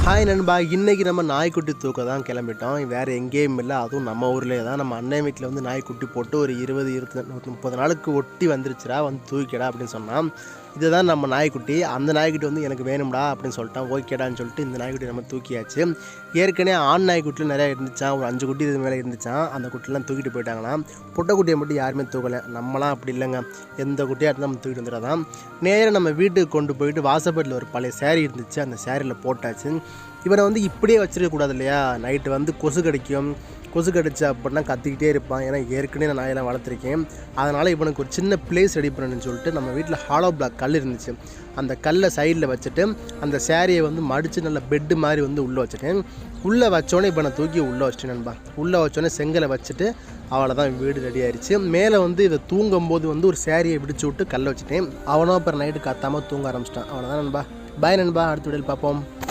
Hi நண்பா, இன்றைக்கி நம்ம நாய்க்குட்டி தூக்க தான் கிளம்பிட்டோம். வேறு எங்கேயும் இல்லை, அதுவும் நம்ம ஊர்லேயே தான். நம்ம அண்ணன் வீட்டில் வந்து நாய்க்குட்டி போட்டு ஒரு 20-30 நாளுக்கு ஒட்டி வந்துருச்சுடா, வந்து தூக்கிடா அப்படின்னு சொன்னான். இதுதான் நம்ம நாய்க்குட்டி. அந்த நாய்க்குட்டி வந்து எனக்கு வேணும்டா அப்படின்னு சொல்லிட்டான். ஓகேடான்னு சொல்லிட்டு இந்த நாய்க்குட்டி நம்ம தூக்கியாச்சு. ஏற்கனவே ஆண் நாய்க்குட்டியில் நிறையா இருந்துச்சான், ஒரு 5 குட்டி இது மேலே இருந்துச்சான். அந்த குட்டிலாம் தூக்கிட்டு போயிட்டாங்களாம். பொட்டைக்குட்டியை மட்டும் யாருமே தூக்கலை. நம்மளாம் அப்படி இல்லைங்க, எந்த குட்டியாக இருந்தால் நம்ம தூக்கிட்டு வந்துடாதான். நேராக நம்ம வீட்டுக்கு கொண்டு போயிட்டு வாசப்படியில் ஒரு பழைய சேரீ இருந்துச்சு, அந்த சேரீயில் போட்டாச்சு. இவனை வந்து இப்படியே வச்சிருக்கக்கூடாது இல்லையா, நைட்டு வந்து கொசு கடிக்கும். கொசு கடிச்சு அப்படின்னா கத்திக்கிட்டே இருப்பான். ஏன்னா ஏற்கனவே நான் நாயெல்லாம் வளர்த்துருக்கேன். அதனால் இவனுக்கு ஒரு சின்ன பிளேஸ் ரெடி பண்ணணும்னு சொல்லிட்டு நம்ம வீட்டில் ஹாலோ பிளாக் கல் இருந்துச்சு. அந்த கல்லை சைடில் வச்சுட்டு அந்த சேரீயை வந்து மடித்து நல்ல பெட்டு மாதிரி வந்து உள்ளே வச்சுட்டேன். உள்ளே வச்சோன்னே இப்போ நான் தூக்கி உள்ளே வச்சிட்டேன் நண்பா. உள்ளே வச்சோடனே செங்கலை வச்சுட்டு அவ்வளோதான், வீடு ரெடி ஆயிடுச்சு. மேலே வந்து இதை தூங்கும்போது வந்து ஒரு சேரீயை விடிச்சு விட்டு கல்லை வச்சுட்டேன். அவனும் அப்புறம் நைட்டு கத்தாமல் தூங்க ஆரம்பிச்சிட்டான். அவ்வளோதான் நண்பா. பாய் நண்பா, அடுத்த வீடியோவில் பார்ப்போம்.